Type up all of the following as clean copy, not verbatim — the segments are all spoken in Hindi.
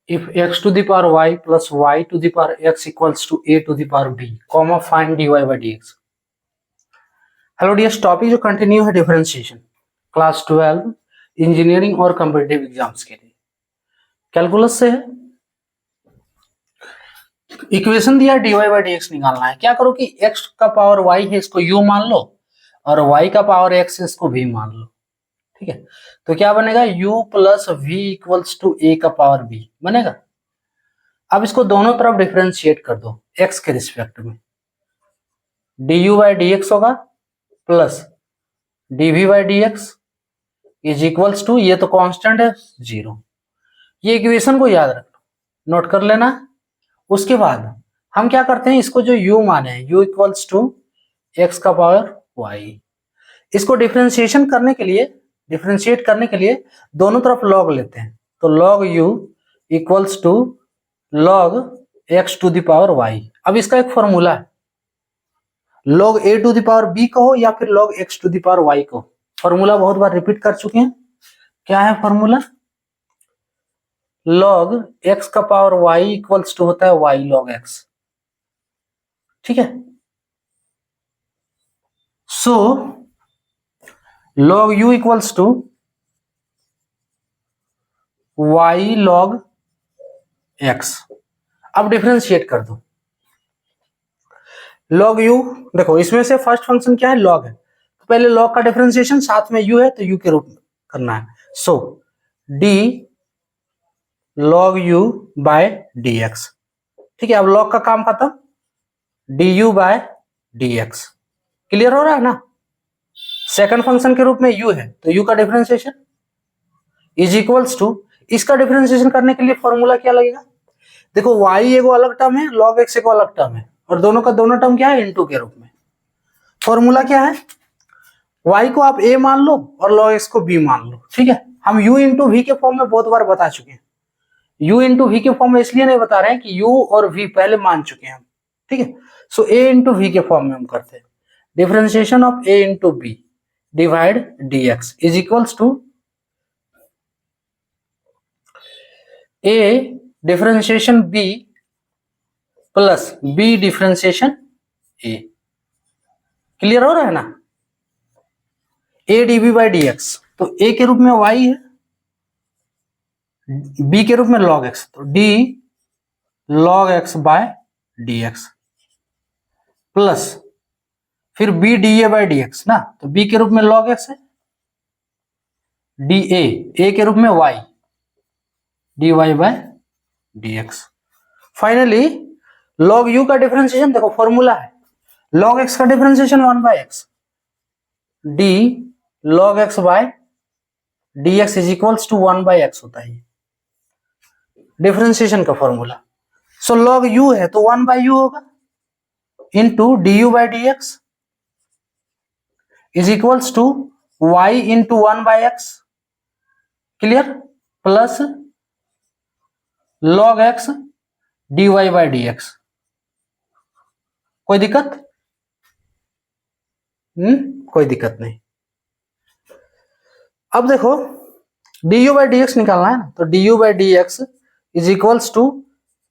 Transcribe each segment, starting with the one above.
if x to the power y plus y to the power x equals to a to the power b, comma find dy by dx. Hello dear, topic जो कंटिन्यू है डिफरेंशिएशन, क्लास 12 इंजीनियरिंग और कॉम्पिटिटिव एग्जाम्स के लिए कैलकुलस से है। इक्वेशन दिया dy बाई डी एक्स निकालना है। क्या करो कि x का पावर y है, इसको u मान लो, और y का पावर x है, इसको v मान लो। ठीक है, तो क्या बनेगा u plus v equals to a का पावर b बनेगा। अब इसको दोनों तरफ डिफरेंशिएट कर दो x के रिस्पेक्ट में, du बाई डी एक्स होगा plus dv by D x is equals to, ये तो कांस्टेंट है, 0। ये इक्वेशन को याद रखो, नोट कर लेना। उसके बाद हम क्या करते हैं, इसको जो u माने हैं, u इक्वल्स टू x का पावर y, इसको डिफरेंशिएट करने के लिए दोनों तरफ log लेते हैं। तो log u equals to log x to the power y। अब इसका एक फॉर्मूला है, log a to the power b कहो या फिर log x to the power y कहो। फॉर्मूला बहुत बार रिपीट कर चुके हैं। क्या है फॉर्मूला? log x का पावर y इक्वल्स टू होता है y log x। ठीक है, so log u equals to y log x। अब डिफरेंशिएट कर दो log u। देखो इसमें से फर्स्ट फंक्शन क्या है, log है, तो पहले log का डिफरेंशिएशन, साथ में u है तो u के रूप में करना है। So d log u by dx। ठीक है, अब log का काम खत्म, du बाय dx। क्लियर हो रहा है ना? सेकंड फंक्शन के रूप में u है तो u का डिफरेंशिएशन इज इक्वल्स टू, इसका डिफरेंशिएशन करने के लिए फॉर्मूला क्या लगेगा? देखो y एगो अलग टर्म है, log x एगो अलग टर्म है, और दोनों का दोनों टर्म क्या है, इनटू के रूप में। फॉर्मूला क्या है, y को आप a मान लो और log x को b मान लो। ठीक है, हम u इंटू v के फॉर्म में बहुत बार बता चुके हैं। u इंटू v के फॉर्म में इसलिए नहीं बता रहे हैं कि u और v पहले मान चुके हैं हम। ठीक है, सो a इंटू v के फॉर्म में हम करते हैं, differentiation of a into b divide dx is equals to a differentiation b plus b differentiation a। Clear हो रहा है ना? a dv बाई dx, तो a के रूप में y है, b के रूप में log x, तो d log x by dx plus फिर b da बाई dx ना, तो b के रूप में log x है, dA a के रूप में y dy by dx। Finally log u का डिफरेंशिएशन, देखो फॉर्मूला है, log x का differentiation 1 by x, d log x by dx is equals to 1 by x होता है डिफरेंशिएशन का फॉर्मूला। सो log u है तो 1 बाय u होगा into du by dx is equals to y into 1 by x। Clear? Plus log x dy by dx। कोई दिक्कत? कोई दिक्कत नहीं। अब देखो du बाई dx निकालना है ना, तो du by dx is equals to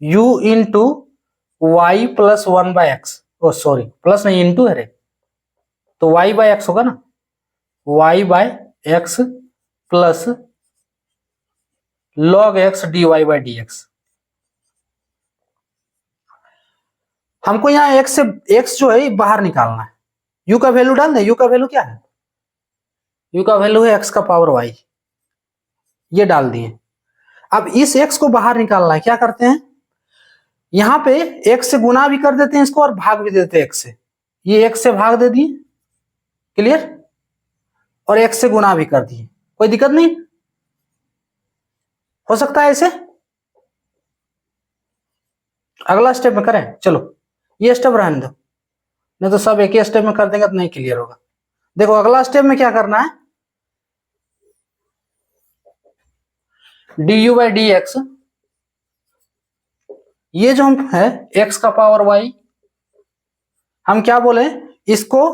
u into y plus 1 by x. Oh sorry, plus नहीं, इंटू है रे, तो y बाय एक्स होगा ना, y by x plus log x dy by dx। हमको यहाँ x से x जो है बाहर निकालना है, u का वैल्यू डाल दे। u का वैल्यू क्या है? u का वैल्यू है x का पावर y, ये डाल दिए। अब इस x को बाहर निकालना है, क्या करते हैं, यहां पे x से गुना भी कर देते हैं इसको और भाग भी देते हैं x से। ये x से भाग दे दिए, क्लियर, और x से गुना भी कर दिए, कोई दिक्कत नहीं, हो सकता है ऐसे। अगला स्टेप में करें, चलो ये स्टेप रहने दो, नहीं तो सब एक ही स्टेप में कर देंगे तो नहीं क्लियर होगा। देखो अगला स्टेप में क्या करना है, du बाई डी एक्स, ये जो हम है x का पावर y, हम क्या बोले, इसको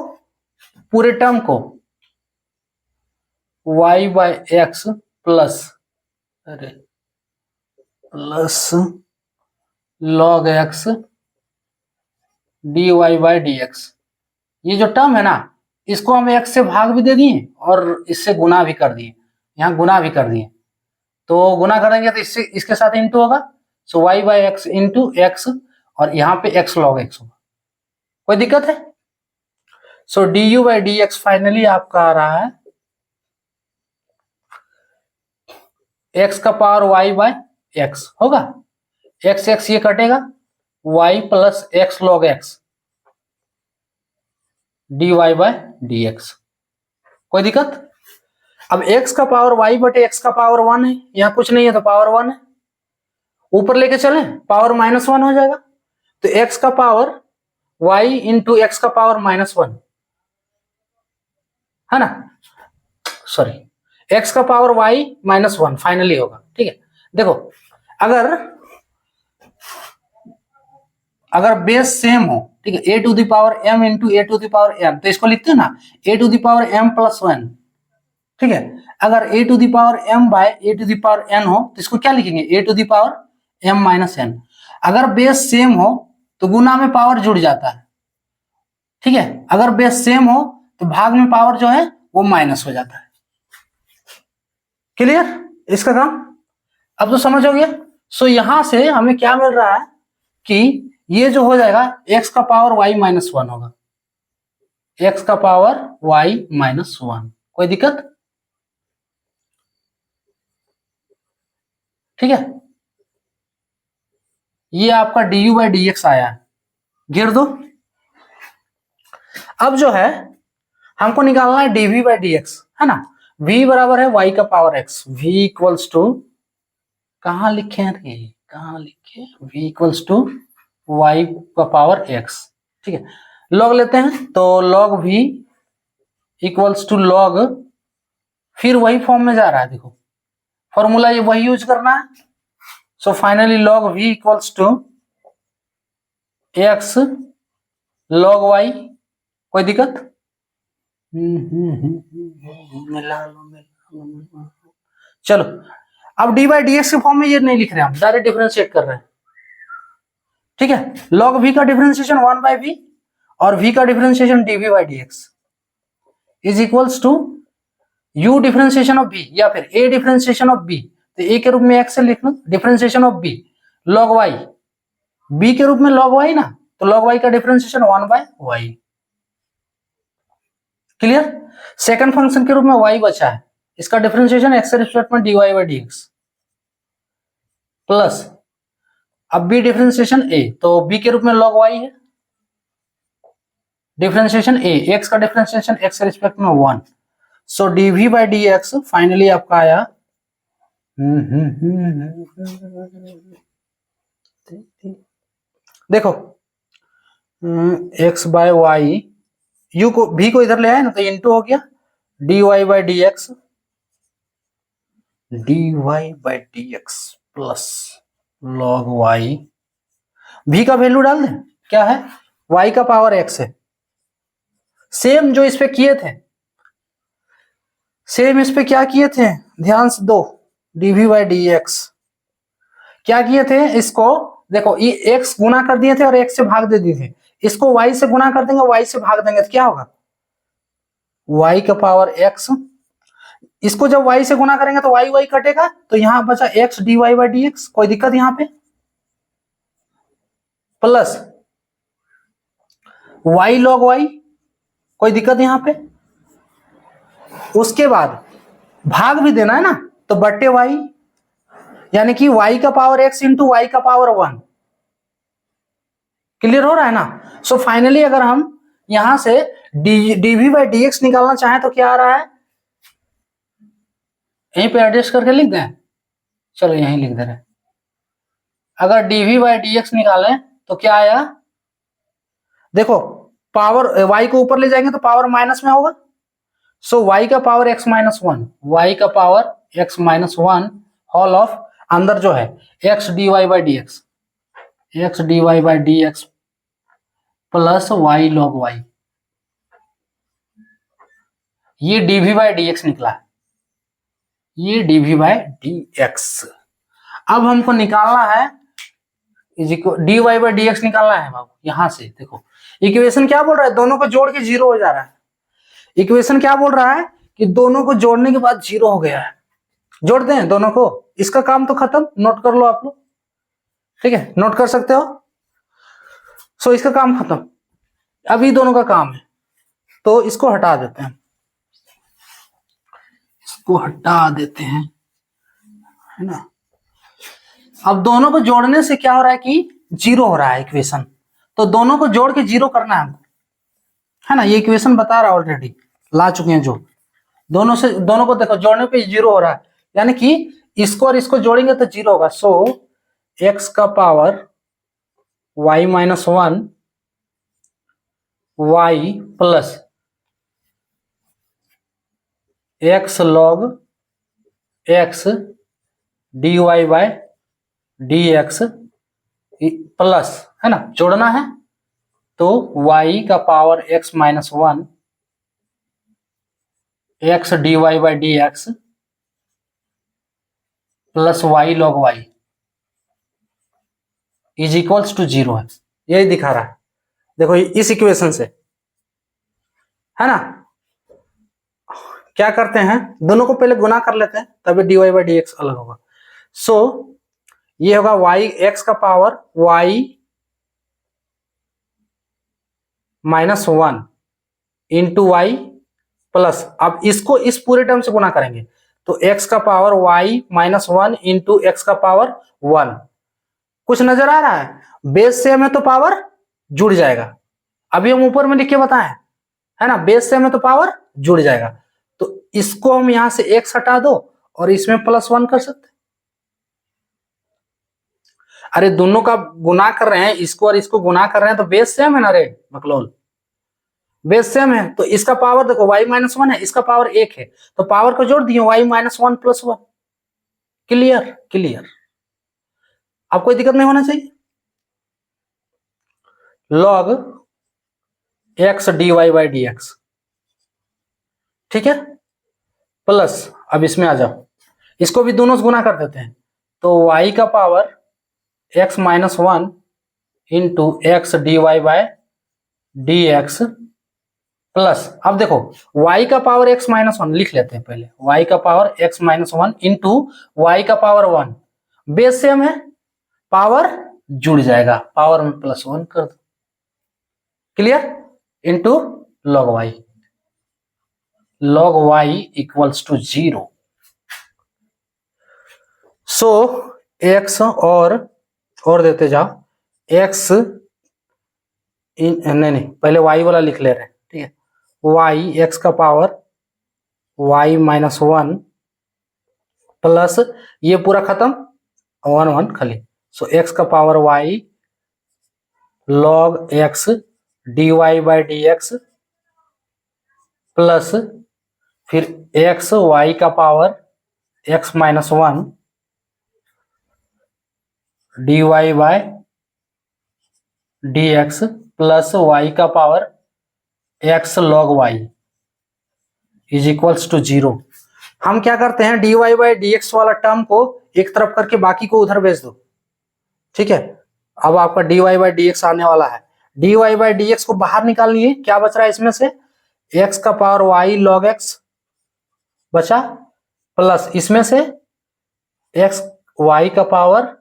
पूरे टर्म को y बाई एक्स प्लस, अरे plus log x dy by D x. ये जो टर्म है ना, इसको हम x से भाग भी दे दिए और इससे गुना भी कर दिए, यहाँ गुना भी कर दिए। तो गुना करेंगे तो इससे इसके साथ इंटू होगा, सो y by x into x, और यहाँ पे x log x होगा। कोई दिक्कत है? So D U by D X finally आपका आ रहा है x का पावर y बाय x होगा, x x ये कटेगा, y प्लस x log x dy by dx। कोई दिक्कत? अब x का पावर y बटे x का पावर 1 है, यहाँ कुछ नहीं है तो पावर 1 है, ऊपर लेके चले पावर -1 हो जाएगा, तो x का पावर y इंटू एक्स का पावर -1 है ना, सॉरी x का पावर y -1 फाइनली होगा। ठीक है, देखो अगर बेस सेम हो, ठीक है, a to the power m into a to the power m, तो इसको लिखते हैं ना a to the power m plus 1। ठीक है, अगर a to the power m by a to the power n हो तो इसको क्या लिखेंगे, a to the power m minus n। अगर बेस सेम हो तो गुना में पावर जुड़ जाता है, ठीक है, अगर बेस सेम हो तो भाग में पावर जो है वो माइनस हो जाता है। क्लियर इसका काम? अब तो समझ हो गया। सो यहां से हमें क्या मिल रहा है कि ये जो हो जाएगा x का पावर y -1 होगा, x का पावर y -1। कोई दिक्कत? ठीक है, ये आपका du बाई डी एक्स आया है, गिर दो। अब जो है हमको निकालना है dv बाई डी एक्स, है ना, v बराबर है y का power x, v equals to, कहाँ लिखे थे, कहाँ लिखे, v इक्वल्स टू y का पावर x। ठीक है, लॉग लेते हैं तो log v equals to log, फिर वही फॉर्म में जा रहा है, देखो फॉर्मूला ये वही यूज करना है। So finally log v equals to x log y। कोई दिक्कत? चलो, अब डी बाई डी एक्स के फॉर्म में ये नहीं लिख रहे, हम डायरेक्ट डिफरेंशिएट कर रहे हैं। ठीक है, log v का डिफरेंशिएशन 1 बाई v और v का differentiation dv by D x is equals to u differentiation of v या फिर a डिफरेंशिएशन ऑफ b। तो a के रूप में x से लिख लो, differentiation of b log y, b के रूप में log y ना, तो log y का differentiation 1 by y। Clear? Second function के रूप में y बचा है, इसका डिफरेंशिएशन x के रिस्पेक्ट में dy बाई dx प्लस, अब b डिफरेंशिएशन a, तो b के रूप में log y है, डिफरेंशिएशन a, x का डिफरेंशिएशन x के रिस्पेक्ट में 1। So dv by dx finally आपका आया देखो x बाय y, u को v को इधर ले आए ना तो इंटू हो गया, dy by dx plus log y, v का वैल्यू डाल दें, क्या है, y का पावर x है, सेम जो इस पे किए थे, सेम इस पे क्या किए थे, ध्यान से दो, dv बाई dx क्या किए थे, इसको देखो ये x गुना कर दिए थे और x से भाग दे दिए थे, इसको y से गुना कर देंगे, y से भाग देंगे तो क्या होगा, y का पावर x, इसको जब y से गुना करेंगे तो y कटेगा, तो यहां बचा x dy बाई dx। कोई दिक्कत यहां पे? प्लस y log y, कोई दिक्कत यहां पे? उसके बाद भाग भी देना है ना, तो बट्टे y, यानी कि y का पावर x इंटू y का पावर 1। क्लियर हो रहा है ना? सो फाइनली अगर हम यहां से dv बाई dx निकालना चाहें तो क्या आ रहा है, यहीं पे एडजस्ट करके लिख दें, चलो यहीं लिख दे रहे, अगर dv बाई dx निकालें तो क्या आया, देखो पावर y को ऊपर ले जाएंगे तो पावर माइनस में होगा, सो y का पावर x -1, y का पावर x -1 होल ऑफ अंदर जो है x dy by dx, x dy by dx plus y log y, ये dv बाई dx निकला है, ये dv बाई dx। अब हमको निकालना है dy बाई डी एक्स निकालना है बाबू। यहां से देखो इक्वेशन क्या बोल रहा है, दोनों को जोड़ के जीरो हो जा रहा है। इक्वेशन क्या बोल रहा है कि दोनों को जोड़ने के बाद जीरो हो गया है। जोड़ दें दोनों को, इसका काम तो खत्म। नोट कर लो आप लोग, ठीक है, नोट कर सकते हो। सो इसका काम खत्म, अभी दोनों का काम है, तो इसको हटा देते हैं, इसको हटा देते हैं, है ना। अब दोनों को जोड़ने से क्या हो रहा है कि जीरो हो रहा है इक्वेशन, तो दोनों को जोड़ के जीरो करना है हमको, है ना। ये इक्वेशन बता रहा है ऑलरेडी, ला चुके हैं जो। दोनों को देखो जोड़ने पे जीरो हो रहा है, यानी कि इसको और इसको जोड़ेंगे तो जीरो होगा। सो एक्स का power Y minus one y plus x log x D Y by D x plus, है ना, जोड़ना है तो y का power x minus one x D Y by D x plus y log Y is equals to zero है। यही दिखा रहा है, देखो इस इक्वेशन से, है ना। क्या करते हैं, दोनों को पहले गुना कर लेते हैं, तभी d Y by D x अलग होगा। सो ये होगा y x का power y minus one into y plus, अब इसको इस पूरे टर्म से गुना करेंगे तो x का power y minus one into x का पावर वन। कुछ नजर आ रहा है, बेस सेम है तो पावर जुड़ जाएगा। अभी हम ऊपर में लिख के बताएं, है ना, बेस सेम है तो पावर जुड़ जाएगा। तो इसको हम यहां से x हटा दो और इसमें प्लस वन कर सकते। अरे दोनों का गुना कर रहे हैं, इसको और इसको गुना कर रहे हैं तो बेस सेम है ना रे मकलोल, बेस सेम है। तो इसका पावर देखो y माइनस वन है, इसका पावर एक है, तो पावर को जोड़ दिए y minus one plus one. Clear clear, अब कोई दिक्कत नहीं होना चाहिए। Log x D Y by D x, ठीक है, प्लस, अब इसमें आ जाओ, इसको भी दोनों से गुना कर देते हैं तो y का power x minus one into x D Y by D x plus, अब देखो y का पावर x माइनस वन लिख लेते हैं पहले, y का power x minus one into y का पावर वन, बेस सेम है, पावर जुड़ जाएगा, पावर में प्लस वन कर दो। Clear, into log y equals to zero. So x और देते जाओ, एक्स नहीं पहले वाई वाला लिख ले रहे हैं, ठीक है, वाई एक्स का power Y minus one plus, ये पूरा खत्म, वन वन खाली। सो एक्स का power Y log x D Y by D x plus फिर एक्स वाई का power X minus one D Y by D x plus Y का power X log Y is equals to zero. हम क्या करते हैं, D Y by D X वाला टर्म को एक तरफ करके बाकी को उधर भेज दो, ठीक है। अब आपका d Y by D x आने वाला है, D Y by D x को बाहर निकालनी है, क्या बच रहा है इसमें से, एक्स का पावर वाई लॉग एक्स बचा प्लस इसमें से एक्स वाई का पावर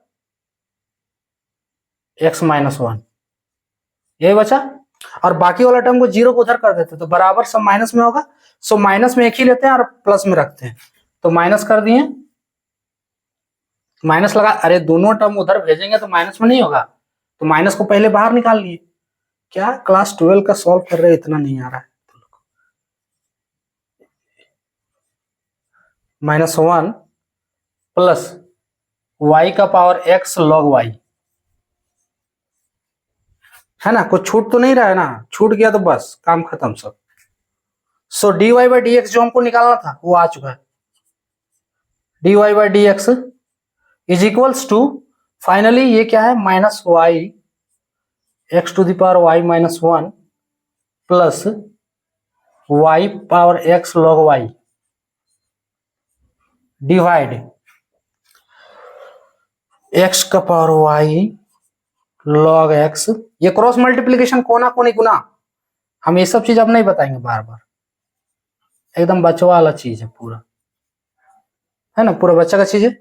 एक्स माइनस वन, यही बचा। और बाकी वाला टर्म को जीरो को उधर कर देते तो बराबर सब माइनस में होगा। सो माइनस में एक ही लेते हैं और प्लस में रखते हैं, तो माइनस कर दिए, माइनस लगा, अरे दोनों टर्म उधर भेजेंगे तो माइनस में नहीं होगा, तो माइनस को पहले बाहर निकाल लिए। क्या क्लास 12 का सॉल्व कर रहे, इतना नहीं आ रहा है, माइनस वन प्लस वाई का पावर एक्स लॉग वाई, है ना, कुछ छूट तो नहीं रहा है ना, छूट गया तो बस काम खत्म सब। So D Y by D X जो हमको निकालना था वो आ चुका है, D Y by D x is equals to, finally ये क्या है, minus Y X to the power Y minus one plus Y power X log Y, divide X का पावर वाई लॉग एक्स, ये क्रॉस मल्टीप्लीकेशन कोना कोनी गुना, हम ये सब चीज अब नहीं बताएंगे बार बार, एकदम बच्चा वाला चीज है पूरा, है ना, पूरा बच्चा का चीज है,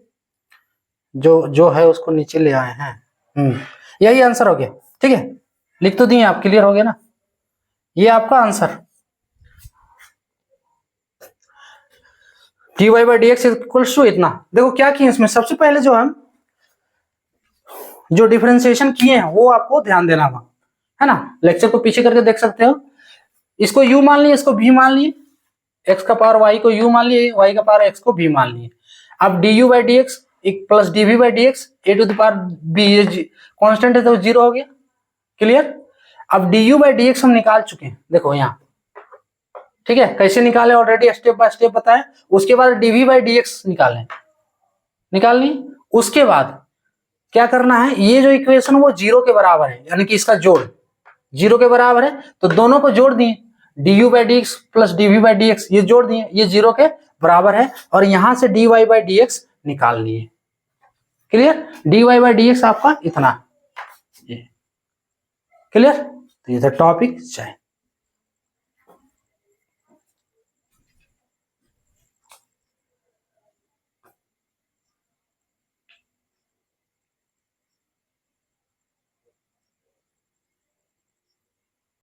जो जो है उसको नीचे ले आए हैं। यही आंसर हो गया, ठीक है, लिख तो दिए आप, क्लियर हो गया ना, ये आपका answer dy by D x equals to इतना। देखो क्या किए इसमें, सबसे पहले जो हम जो डिफरेंशिएशन किए हैं वो आपको ध्यान देना था, है ना, लेक्चर को पीछे करके देख सकते हो, इसको u मान लिए, इसको v मान लिए, x का पावर y को u मान लिए, y का पावर x को v मान लिए। अब du by D x plus dv by D x a to the power b, ये कॉन्स्टेंट है तो जीरो हो गया, क्लियर। अब du बाई डी एक्स हम निकाल चुके हैं, देखो यहाँ, ठीक है, कैसे निकाले ऑलरेडी स्टेप बाय स्टेप बताया। उसके बाद dv बाई डी एक्स निकाल ली, उसके बाद क्या करना है, ये जो इक्वेशन वो जीरो के बराबर है, यानी कि इसका जोड़ जीरो के बराबर है, तो दोनों को जोड़ दिए, du by D x plus dv by D x, ये जोड़ दिए, ये जीरो के बराबर है, और यहां से dy बाई डी एक्स निकाल लिए, clear. dy by D x आपका इतना, क्लियर। तो ये था टॉपिक, चाहे